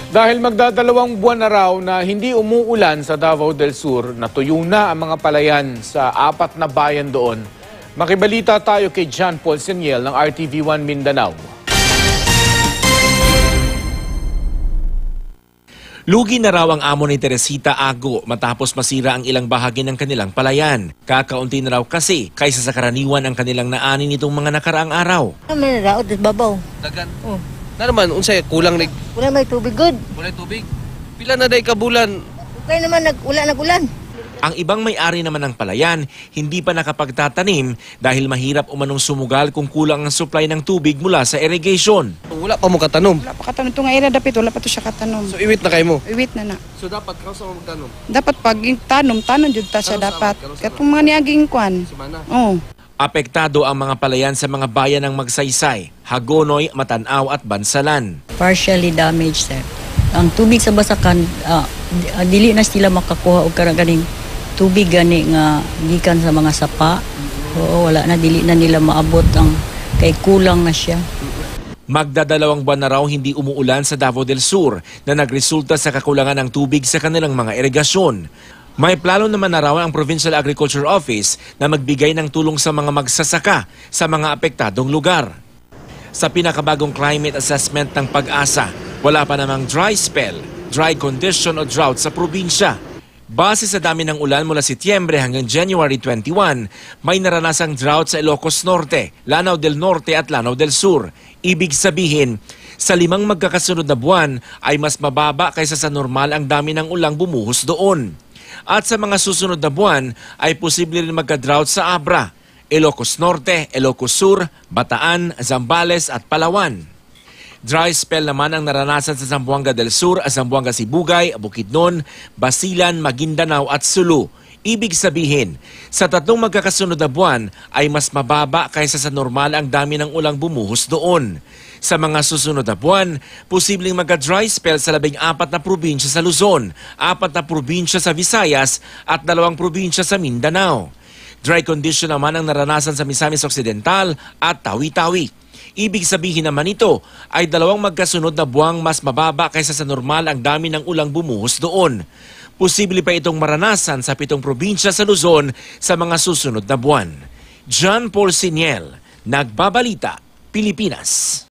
Dahil magdadalawang buwan na raw na hindi umuulan sa Davao del Sur, natuyo na ang mga palayan sa 4 na bayan doon. Makibalita tayo kay John Paul Seniel ng RTV1 Mindanao. Lugi na raw ang amo ni Teresita Ago matapos masira ang ilang bahagi ng kanilang palayan. Kakaunti na raw kasi kaysa sa karaniwan ang kanilang naani nitong mga nakaraang araw. May raot at babaw. Dagan. Oh. Na naman, unsay kulang nig Wala may tubig good. walay tubig. Pila na day kabulan. Kaya naman nag-ulan. Ang ibang may-ari naman ng palayan, hindi pa nakapagtatanim dahil mahirap umanong sumugal kung kulang ang supply ng tubig mula sa irrigation. Wala pa mo katanom. Wala pa katanom. Ito nga ira dapit, wala pa to siya katanom. So iwit na kay mo. Iwit na na. So dapat kaw sa mo magtanom. Dapat pag tanom jud ta siya Karon dapat. sama, karon sama. Katong mga niaging kwan. Semana. Oh. Apektado ang mga palayan sa mga bayan ng Magsaysay, Hagonoy, Matanaw at Bansalan. Partially damaged, sir. Ang tubig sa basakan, dili na sila makakuha og karaganing tubig gani nga gikan sa mga sapa. Oo, wala na, dili na nila maabot ang kay kulang na siya. Magdadalawang buwan na raw hindi umuulan sa Davao del Sur na nagresulta sa kakulangan ng tubig sa kanilang mga irigasyon. May plano naman na raw ang Provincial Agriculture Office na magbigay ng tulong sa mga magsasaka sa mga apektadong lugar. Sa pinakabagong climate assessment ng Pag-asa, wala pa namang dry spell, dry condition o drought sa probinsya. Base sa dami ng ulan mula Setyembre hanggang January 21, may naranasang drought sa Ilocos Norte, Lanao del Norte at Lanao del Sur. Ibig sabihin, sa 5 magkakasunod na buwan ay mas mababa kaysa sa normal ang dami ng ulang bumuhos doon. At sa mga susunod na buwan ay posible rin magka-drought sa Abra, Ilocos Norte, Ilocos Sur, Bataan, Zambales at Palawan. Dry spell naman ang naranasan sa Zamboanga del Sur, Zamboanga Sibugay, Bukidnon, Basilan, Maguindanao at Sulu. Ibig sabihin, sa 3 magkakasunod na buwan ay mas mababa kaysa sa normal ang dami ng ulang bumuhos doon. Sa mga susunod na buwan, posibleng magka-dry spell sa 14 na probinsya sa Luzon, 4 na probinsya sa Visayas at 2 probinsya sa Mindanao. Dry condition naman ang naranasan sa Misamis Occidental at Tawi-Tawi. Ibig sabihin naman ito ay 2 magkasunod na buwang mas mababa kaysa sa normal ang dami ng ulang bumuhos doon. Posible pa itong maranasan sa 7 probinsya sa Luzon sa mga susunod na buwan. John Paul Seniel, Nagbabalita, Pilipinas.